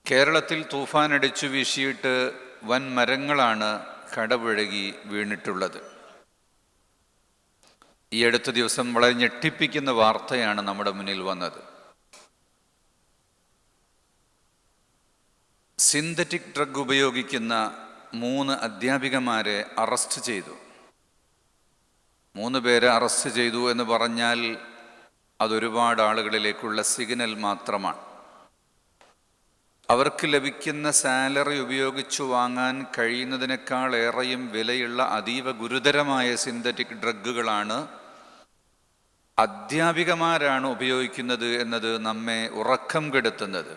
കേരളത്തിൽ തൂഫാനടിച്ചു വീശിയിട്ട് വൻ മരങ്ങളാണ് കടപുഴകി വീണിട്ടുള്ളത്. ഈ അടുത്ത ദിവസം വളരെ ഞെട്ടിപ്പിക്കുന്ന വാർത്തയാണ് നമ്മുടെ മുന്നിൽ വന്നത്. സിന്തറ്റിക് ഡ്രഗ് ഉപയോഗിക്കുന്ന 3 അധ്യാപികമാരെ അറസ്റ്റ് ചെയ്തു. 3 പേരെ അറസ്റ്റ് ചെയ്തു എന്ന് പറഞ്ഞാൽ അതൊരുപാട് ആളുകളിലേക്കുള്ള സിഗ്നൽ മാത്രമാണ്. അവർക്ക് ലഭിക്കുന്ന സാലറി ഉപയോഗിച്ചു വാങ്ങാൻ കഴിയുന്നതിനേക്കാൾ ഏറെയും വിലയുള്ള അതീവ ഗുരുതരമായ സിന്തറ്റിക് ഡ്രഗുകളാണ് അധ്യാപികമാരാണ് ഉപയോഗിക്കുന്നത് എന്നത് നമ്മെ ഉറക്കം കെടുത്തുന്നത്.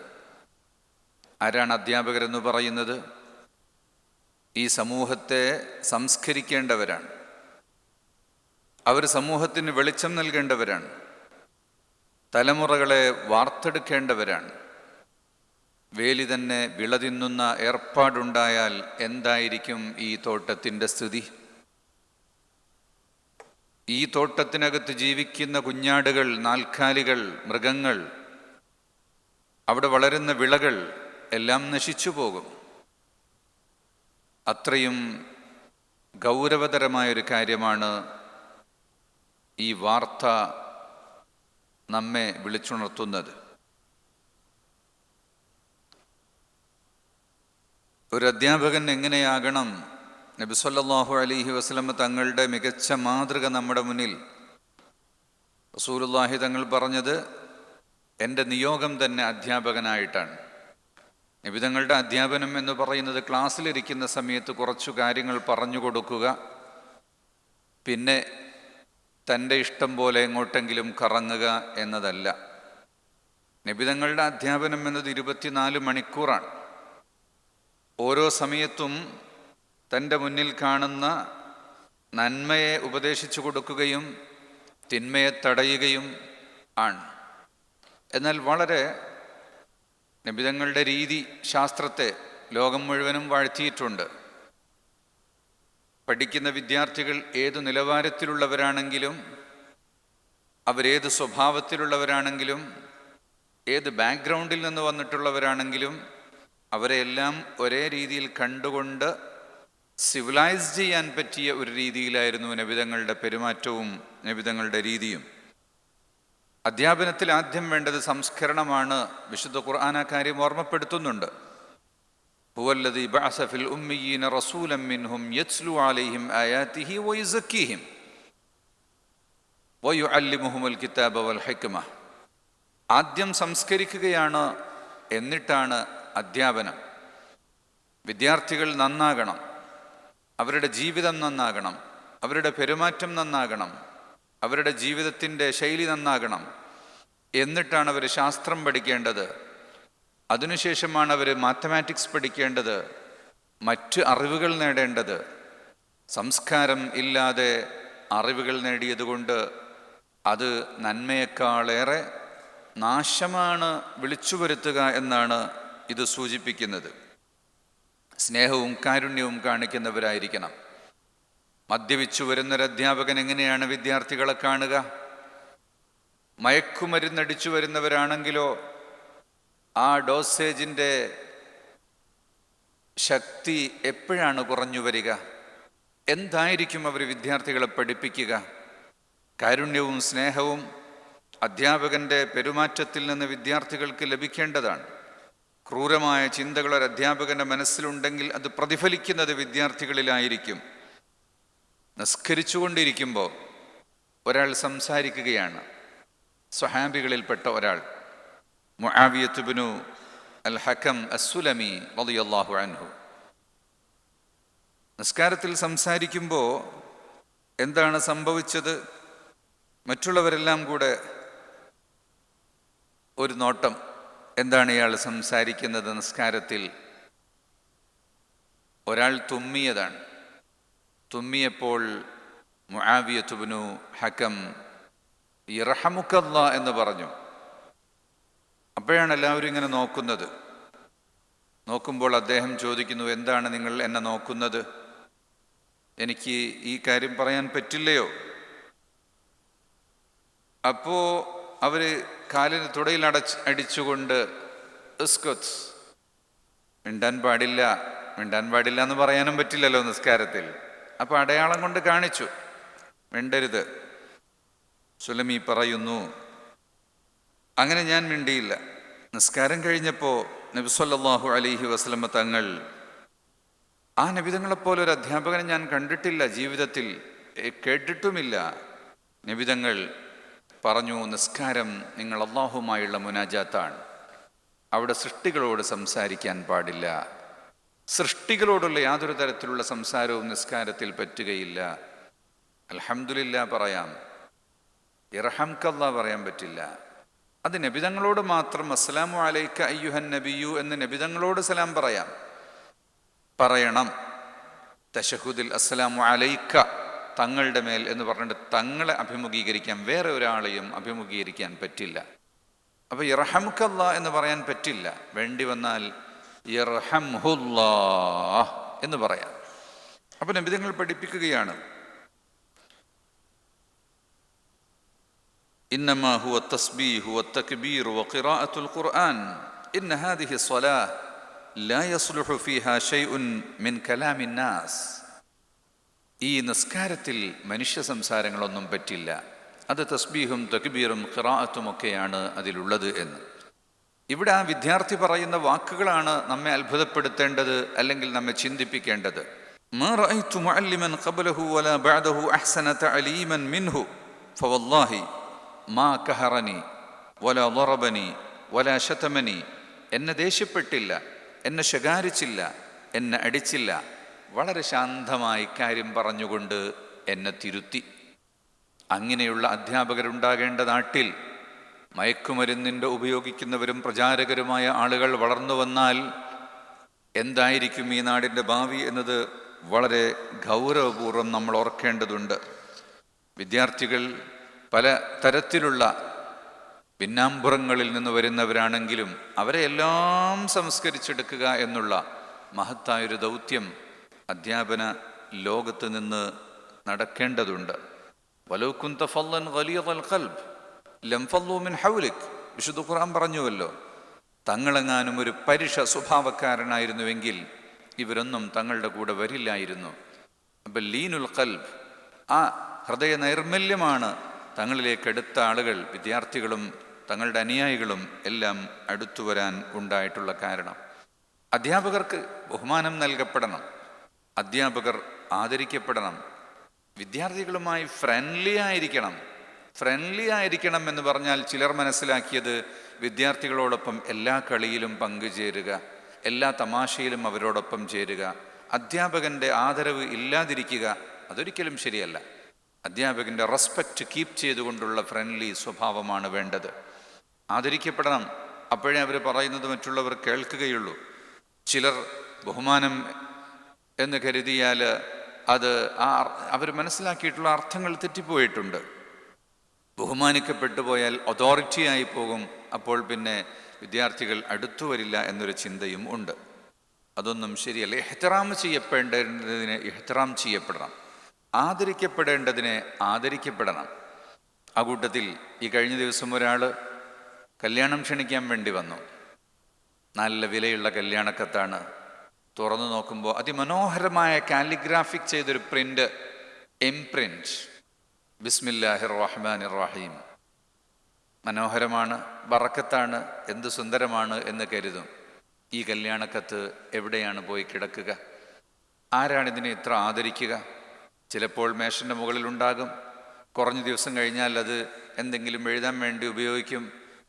ആരാണ് അധ്യാപകരെന്ന് പറയുന്നത്? ഈ സമൂഹത്തെ സംസ്കരിക്കേണ്ടവരാണ്. അവർ സമൂഹത്തിന് വെളിച്ചം നൽകേണ്ടവരാണ്. തലമുറകളെ വാർത്തെടുക്കേണ്ടവരാണ്. വേലി തന്നെ വിളതിന്നുന്ന ഏർപ്പാടുണ്ടായാൽ എന്തായിരിക്കും ഈ തോട്ടത്തിൻ്റെ സ്ഥിതി? ഈ തോട്ടത്തിനകത്ത് ജീവിക്കുന്ന കുഞ്ഞാടുകൾ, നാൽക്കാലികൾ, മൃഗങ്ങൾ, അവിടെ വളരുന്ന വിളകൾ എല്ലാം നശിച്ചു പോകും. അത്രയും ഗൗരവതരമായൊരു കാര്യമാണ് ഈ വാർത്ത നമ്മെ വിളിച്ചുണർത്തുന്നത്. ഒരു അധ്യാപകൻ എങ്ങനെയാകണം? നബി സല്ലല്ലാഹു അലൈഹി വസല്ലം തങ്ങളുടെ മികച്ച മാതൃക നമ്മുടെ മുന്നിൽ. റസൂലുള്ളാഹി തങ്ങൾ പറഞ്ഞത് എൻ്റെ നിയോഗം തന്നെ അധ്യാപകനായിട്ടാണ്. നബി തങ്ങളുടെ അധ്യാപനം എന്ന് പറയുന്നത് ക്ലാസ്സിലിരിക്കുന്ന സമയത്ത് കുറച്ചു കാര്യങ്ങൾ പറഞ്ഞു കൊടുക്കുക, പിന്നെ തൻ്റെ ഇഷ്ടം പോലെ എങ്ങോട്ടെങ്കിലും കറങ്ങുക എന്നതല്ല. നബി തങ്ങളുടെ അധ്യാപനം എന്നത് 24 മണിക്കൂറാണ്. ഓരോ സമയത്തും തൻ്റെ മുന്നിൽ കാണുന്ന നന്മയെ ഉപദേശിച്ചു കൊടുക്കുകയും തിന്മയെ തടയുകയും ആണ്. എന്നാൽ വളരെ നബിതങ്ങളുടെ രീതി ശാസ്ത്രത്തെ ലോകം മുഴുവനും വാഴ്ത്തിയിട്ടുണ്ട്. പഠിക്കുന്ന വിദ്യാർത്ഥികൾ ഏതു നിലവാരത്തിലുള്ളവരാണെങ്കിലും, അവരേത് സ്വഭാവത്തിലുള്ളവരാണെങ്കിലും, ഏത് ബാക്ക്ഗ്രൗണ്ടിൽ നിന്ന് വന്നിട്ടുള്ളവരാണെങ്കിലും അവരെല്ലാം ഒരേ രീതിയിൽ കണ്ടുകൊണ്ട് സിവിലൈസ് ചെയ്യാൻ പറ്റിയ ഒരു രീതിയിലായിരുന്നു നബിതങ്ങളുടെ പെരുമാറ്റവും നബിതങ്ങളുടെ രീതിയും. അധ്യാപനത്തിൽ ആദ്യം വേണ്ടത് സംസ്കരണമാണ്. വിശുദ്ധ ഖുർആൻ ആ കാര്യം ഓർമ്മപ്പെടുത്തുന്നുണ്ട്. ഹുവല്ലദീ ബഅസ ഫിൽ ഉമ്മiyyin റസൂലൻ മിൻഹും യത്ലു അലൈഹിം ആയാതിഹി വയുസക്കിഹിം വയുഅല്ലിമുഹുൽ കിതാബ വൽ ഹിക്മ. ആദ്യം സംസ്കരിക്കുകയാണ്, എന്നിട്ടാണ് അധ്യാപനം. വിദ്യാർത്ഥികൾ നന്നാകണം, അവരുടെ ജീവിതം നന്നാകണം, അവരുടെ പെരുമാറ്റം നന്നാകണം, അവരുടെ ജീവിതത്തിൻ്റെ ശൈലി നന്നാകണം. എന്നിട്ടാണ് അവർ ശാസ്ത്രം പഠിക്കേണ്ടത്. അതിനുശേഷമാണ് അവർ മാത്തമാറ്റിക്സ് പഠിക്കേണ്ടത്, മറ്റ് അറിവുകൾ നേടേണ്ടത്. സംസ്കാരം ഇല്ലാതെ അറിവുകൾ നേടിയതുകൊണ്ട് അത് നന്മയേക്കാളേറെ നാശമാണ് വിളിച്ചു വരുത്തുക എന്നാണ് ഇത് സൂചിപ്പിക്കുന്നത്. സ്നേഹവും കാരുണ്യവും കാണിക്കുന്നവരായിരിക്കണം. മദ്യപിച്ചു വരുന്നൊരു അധ്യാപകൻ എങ്ങനെയാണ് വിദ്യാർത്ഥികളെ കാണുക? മയക്കുമരുന്നടിച്ചു വരുന്നവരാണെങ്കിലോ ആ ഡോസേജിൻ്റെ ശക്തി എപ്പോഴാണ് കുറഞ്ഞു വരിക? എന്തായിരിക്കും അവർ വിദ്യാർത്ഥികളെ പഠിപ്പിക്കുക? കാരുണ്യവും സ്നേഹവും അധ്യാപകൻ്റെ പെരുമാറ്റത്തിൽ നിന്ന് വിദ്യാർത്ഥികൾക്ക് ലഭിക്കേണ്ടതാണ്. ക്രൂരമായ ചിന്തകൾ ഒരു അധ്യാപകൻ്റെ മനസ്സിലുണ്ടെങ്കിൽ അത് പ്രതിഫലിക്കുന്നത് വിദ്യാർത്ഥികളിലായിരിക്കും. നിസ്കരിച്ചുകൊണ്ടിരിക്കുമ്പോൾ ഒരാൾ സംസാരിക്കുകയാണ്. സ്വഹാബികളിൽപ്പെട്ട ഒരാൾ, മുആവിയത്ത് ഇബ്നു അൽ ഹകം അസ്സുലമി റളിയല്ലാഹു അൻഹു, നിസ്കാരത്തിൽ സംസാരിക്കുമ്പോൾ എന്താണ് സംഭവിച്ചത്? മറ്റുള്ളവരെല്ലാം കൂടെ ഒരു നോട്ടം. എന്താണ് ഇയാൾ സംസാരിക്കുന്നത്? നിസ്കാരത്തിൽ ഒരാൾ തുമ്മിയതാണ്. തുമ്മിയപ്പോൾ മുആവിയത്ത് ഇബ്നു ഹകം യർഹമുക്കല്ലാഹ് എന്ന് പറഞ്ഞു. അപ്പോഴാണ് എല്ലാവരും ഇങ്ങനെ നോക്കുന്നത്. നോക്കുമ്പോൾ അദ്ദേഹം ചോദിക്കുന്നു, എന്താണ് നിങ്ങൾ എന്നെ നോക്കുന്നത്? എനിക്ക് ഈ കാര്യം പറയാൻ പറ്റില്ലയോ? അപ്പോൾ അവർ കാലിന് തുടയിൽ അടിച്ചുകൊണ്ട് ഉസ്കുത്ത്, മിണ്ടാൻ പാടില്ല. മിണ്ടാൻ പാടില്ല എന്ന് പറയാനും പറ്റില്ലല്ലോ നിസ്കാരത്തിൽ. അപ്പോൾ അടയാളം കൊണ്ട് കാണിച്ചു, മിണ്ടരുത്. സുലമി പറയുന്നു, അങ്ങനെ ഞാൻ മിണ്ടിയില്ല. നിസ്കാരം കഴിഞ്ഞപ്പോൾ നബി സല്ലല്ലാഹു അലൈഹി വസല്ലമ തങ്ങൾ, ആ നബിതങ്ങളെപ്പോലെ ഒരു അധ്യാപകനെ ഞാൻ കണ്ടിട്ടില്ല ജീവിതത്തിൽ, കേട്ടിട്ടുമില്ല. നബിതങ്ങൾ പറഞ്ഞു, നിസ്കാരം നിങ്ങൾ അള്ളാഹുമായുള്ള മുനാജാത്താണ്. അവിടെ സൃഷ്ടികളോട് സംസാരിക്കാൻ പാടില്ല. സൃഷ്ടികളോടുള്ള യാതൊരു തരത്തിലുള്ള സംസാരവും നിസ്കാരത്തിൽ പറ്റുകയില്ല. അൽഹംദുലില്ലാ പറയാം, ഇർഹംകല്ലാ പറയാൻ പറ്റില്ല. അത് നബിതങ്ങളോട് മാത്രം അസ്സലാമു അലൈക അയ്യുഹൻ നബിയു എന്ന് നബിതങ്ങളോട് സലാം പറയണം. തശഹുദിൽ അസ്സലാമു അലൈക തങ്ങളുടെ മേൽ എന്ന് പറഞ്ഞിട്ട് തങ്ങളെ അഭിമുഖീകരിക്കാൻ, വേറെ ഒരാളെയും അഭിമുഖീകരിക്കാൻ പറ്റില്ല. അപ്പോൾ ഇർഹംകല്ലാ എന്ന് പറയാൻ പറ്റില്ല. വേണ്ടി വന്നാൽ ഇർഹംഹുല്ലാഹ് എന്ന് പറയാം. അപ്പോൾ നബിതങ്ങൾ പഠിപ്പിക്കുകയാണ്, ഇന്നമാ ഹുവ തസ്ബീഹു വത്തക്ബീറു വഖിറാഅത്തുൽ ഖുർആൻ ഇന്ന ഹാദിഹി സ്വലാഹ് ലാ യസ്ലുഹു ഫീഹാ ശൈഉൻ മിൻ കലാമിൻ നാസ്. ഈ നിസ്കാരത്തിൽ മനുഷ്യ സംസാരങ്ങളൊന്നും പറ്റില്ല. അത് തസ്ബീഹും തക്ബീറും ഖിറാഅത്തും ഒക്കെയാണ് അതിലുള്ളത് എന്ന്. ഇവിടെ ആ വിദ്യാർത്ഥി പറയുന്ന വാക്കുകളാണ് നമ്മെ അത്ഭുതപ്പെടുത്തേണ്ടത്, അല്ലെങ്കിൽ നമ്മെ ചിന്തിപ്പിക്കേണ്ടത്. മാ റഅയ്തു മുഅല്ലിമൻ ഖബ്ലഹു വലാ ബഅദഹു അഹ്സന തഅലീമൻ മിൻഹു ഫവല്ലാഹി മാ കഹറനി വലാ ളറബനി വലാ ശതമനി. എന്നെ ദേഷ്യപ്പെട്ടില്ല, എന്നെ ശകാരിച്ചില്ല, എന്നെ അടിച്ചില്ല. വളരെ ശാന്തമായി കാര്യം പറഞ്ഞുകൊണ്ട് എന്നെ തിരുത്തി. അങ്ങനെയുള്ള അധ്യാപകരുണ്ടാകേണ്ട നാട്ടിൽ മയക്കുമരുന്നിൻ്റെ ഉപയോഗിക്കുന്നവരും പ്രചാരകരുമായ ആളുകൾ വളർന്നു വന്നാൽ എന്തായിരിക്കും ഈ നാടിൻ്റെ ഭാവി എന്നത് വളരെ ഗൗരവപൂർവ്വം നമ്മൾ ഓർക്കേണ്ടതുണ്ട്. വിദ്യാർത്ഥികൾ പല തരത്തിലുള്ള പിന്നാമ്പുറങ്ങളിൽ നിന്ന് വരുന്നവരാണെങ്കിലും അവരെ എല്ലാം സംസ്കരിച്ചെടുക്കുക എന്നുള്ള മഹത്തായൊരു ദൗത്യം അധ്യാപന ലോകത്ത് നിന്ന് നടക്കേണ്ടതുണ്ട്. വലൗ കുന്ത ഫല്ലൻ ഗലീദൽ ഖൽബ് ലം ഫല്ലൂ മിൻ ഹൗലിക്. വിശുദ്ധ ഖുർആൻ പറഞ്ഞുവല്ലോ, തങ്ങളെങ്ങാനും ഒരു പരുഷ സ്വഭാവക്കാരനായിരുന്നുവെങ്കിൽ ഇവരൊന്നും തങ്ങളുടെ കൂടെ വരില്ലായിരുന്നു. അപ്പം ലീനുൽ ഖൽബ്, ആ ഹൃദയ നൈർമല്യമാണ് തങ്ങളിലേക്ക് അടുത്ത ആളുകൾ, വിദ്യാർത്ഥികളും തങ്ങളുടെ അനുയായികളും എല്ലാം അടുത്തു വരാൻ ഉണ്ടായിട്ടുള്ള കാരണം. അധ്യാപകർക്ക് ബഹുമാനം നൽകപ്പെടണം, അധ്യാപകർ ആദരിക്കപ്പെടണം, വിദ്യാർത്ഥികളുമായി ഫ്രണ്ട്ലി ആയിരിക്കണം എന്ന് പറഞ്ഞാൽ ചിലർ മനസ്സിലാക്കിയത് വിദ്യാർത്ഥികളോടൊപ്പം എല്ലാ കളിയിലും പങ്കുചേരുക, എല്ലാ തമാശയിലും അവരോടൊപ്പം ചേരുക, അധ്യാപകൻ്റെ ആദരവ് ഇല്ലാതിരിക്കുക. അതൊരിക്കലും ശരിയല്ല. അധ്യാപകൻ്റെ റെസ്പെക്റ്റ് കീപ്പ് ചെയ്തുകൊണ്ടുള്ള ഫ്രണ്ട്ലി സ്വഭാവമാണ് വേണ്ടത്. ആദരിക്കപ്പെടണം. അപ്പോഴേ അവർ പറയുന്നത് മറ്റുള്ളവർ കേൾക്കുകയുള്ളൂ. ചിലർ ബഹുമാനം എന്ന് കരുതിയാൽ അത് അവർ മനസ്സിലാക്കിയിട്ടുള്ള അർത്ഥങ്ങൾ തെറ്റിപ്പോയിട്ടുണ്ട്. ബഹുമാനിക്കപ്പെട്ടു പോയാൽ അതോറിറ്റിയായി പോകും, അപ്പോൾ പിന്നെ വിദ്യാർത്ഥികൾ അടുത്തു വരില്ല എന്നൊരു ചിന്തയും ഉണ്ട്. അതൊന്നും ശരിയല്ല. ഇഹ്തിറാം ചെയ്യപ്പെടേണ്ടതിനെ ഇഹ്തിറാം ചെയ്യപ്പെടണം, ആദരിക്കപ്പെടേണ്ടതിനെ ആദരിക്കപ്പെടണം. ആ കൂട്ടത്തിൽ ഈ കഴിഞ്ഞ ദിവസം ഒരാൾ കല്യാണം ക്ഷണിക്കാൻ വേണ്ടി വന്നു. നല്ല വിലയുള്ള കല്യാണക്കത്താണ്. തുറന്നു നോക്കുമ്പോൾ അതിമനോഹരമായ കാലിഗ്രാഫിക് ചെയ്തൊരു പ്രിൻ്റ്, ഇംപ്രിൻ്റ്, ബിസ്മില്ലാഹിർ റഹ്മാനിർ റഹീം. മനോഹരമാണ്, ബറക്കത്താണ്, എന്ത് സുന്ദരമാണ് എന്ന് കരുതും. ഈ കല്യാണക്കത്ത് എവിടെയാണ് പോയി കിടക്കുക? ആരാണിതിനെ ഇത്ര ആദരിക്കുക? ചിലപ്പോൾ മേശൻ്റെ മുകളിലുണ്ടാകും. കുറഞ്ഞ ദിവസം കഴിഞ്ഞാൽ അത് എന്തെങ്കിലും എഴുതാൻ വേണ്ടി ഉപയോഗിക്കും.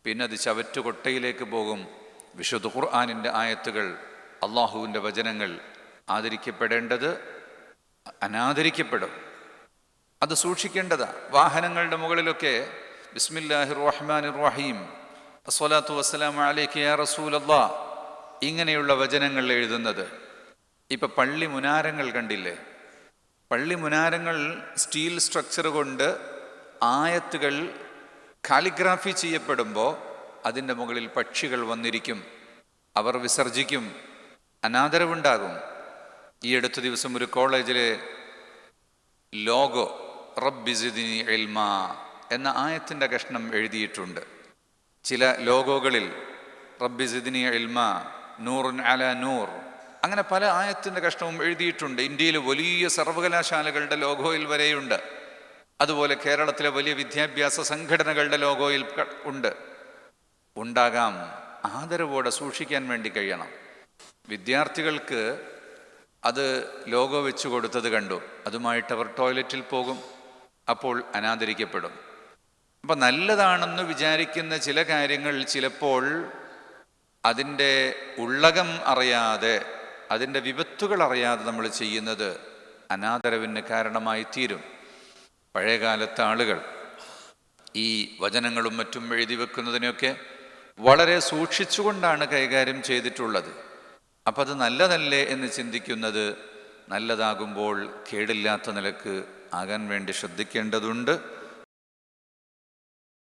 പിന്നെ അത് ചവറ്റുകൊട്ടയിലേക്ക് പോകും. വിശുദ്ധ ഖുർആനിൻ്റെ ആയത്തുകൾ, അള്ളാഹുവിൻ്റെ വചനങ്ങൾ ആദരിക്കപ്പെടേണ്ടത് അനാദരിക്കപ്പെടും. അത് സൂക്ഷിക്കേണ്ടതാ. വാഹനങ്ങളുടെ മുകളിലൊക്കെ ബിസ്മില്ലാഹിർ റഹ്മാനിർ റഹീം, അസ്സലാത്തു വസ്സലാമു അലൈക യാ റസൂലല്ലാഹ്, ഇങ്ങനെയുള്ള വചനങ്ങൾ എഴുതുന്നത്. ഇപ്പം പള്ളി മുനാരങ്ങൾ കണ്ടില്ലേ? പള്ളി മുനാരങ്ങൾ സ്റ്റീൽ സ്ട്രക്ചർ കൊണ്ട് ആയത്തുകൾ കാലിഗ്രാഫി ചെയ്യപ്പെടുമ്പോൾ അതിൻ്റെ മുകളിൽ പക്ഷികൾ വന്നിരിക്കും, അവർ വിസർജിക്കും, അനാദരവുണ്ടാകും. ഈ അടുത്ത ദിവസം ഒരു കോളേജിലെ ലോഗോ റബ്ബി സിദ്നി ഇൽമാ എന്ന ആയത്തിൻ്റെ കഷ്ണം എഴുതിയിട്ടുണ്ട്. ചില ലോഗോകളിൽ റബ്ബി സിദ്നി ഇൽമാ നൂറുൻ അല നൂർ, അങ്ങനെ പല ആയത്തിൻ്റെ കഷ്ണവും എഴുതിയിട്ടുണ്ട്. ഇന്ത്യയിൽ വലിയ സർവകലാശാലകളുടെ ലോഗോയിൽ വരെയുണ്ട്. അതുപോലെ കേരളത്തിലെ വലിയ വിദ്യാഭ്യാസ സംഘടനകളുടെ ലോഗോയിൽ ഉണ്ട്. ഉണ്ടാകാം. ആദരവോടെ സൂക്ഷിക്കാൻ വേണ്ടി കഴിയണം. വിദ്യാർത്ഥികൾക്ക് അത് ലോഗോ വെച്ച് കൊടുത്തത് കണ്ടു, അതുമായിട്ട് അവർ ടോയ്ലറ്റിൽ പോകും, അപ്പോൾ അനാദരിക്കപ്പെടും. അപ്പം നല്ലതാണെന്ന് വിചാരിക്കുന്ന ചില കാര്യങ്ങൾ ചിലപ്പോൾ അതിൻ്റെ ഉള്ളകം അറിയാതെ, അതിൻ്റെ വിപത്തുകൾ അറിയാതെ നമ്മൾ ചെയ്യുന്നത് അനാദരവിന് കാരണമായി തീരും. പഴയകാലത്തെ ആളുകൾ ഈ വചനങ്ങളും മറ്റും എഴുതി വെക്കുന്നതിനെയൊക്കെ വളരെ സൂക്ഷിച്ചുകൊണ്ടാണ് കൈകാര്യം ചെയ്തിട്ടുള്ളത്. അപ്പം അത് നല്ലതല്ലേ എന്ന് ചിന്തിക്കുന്നത് നല്ലതാകുമ്പോൾ കേടില്ലാത്ത നിലക്ക് ആകാൻ വേണ്ടി ശ്രദ്ധിക്കേണ്ടതുണ്ട്.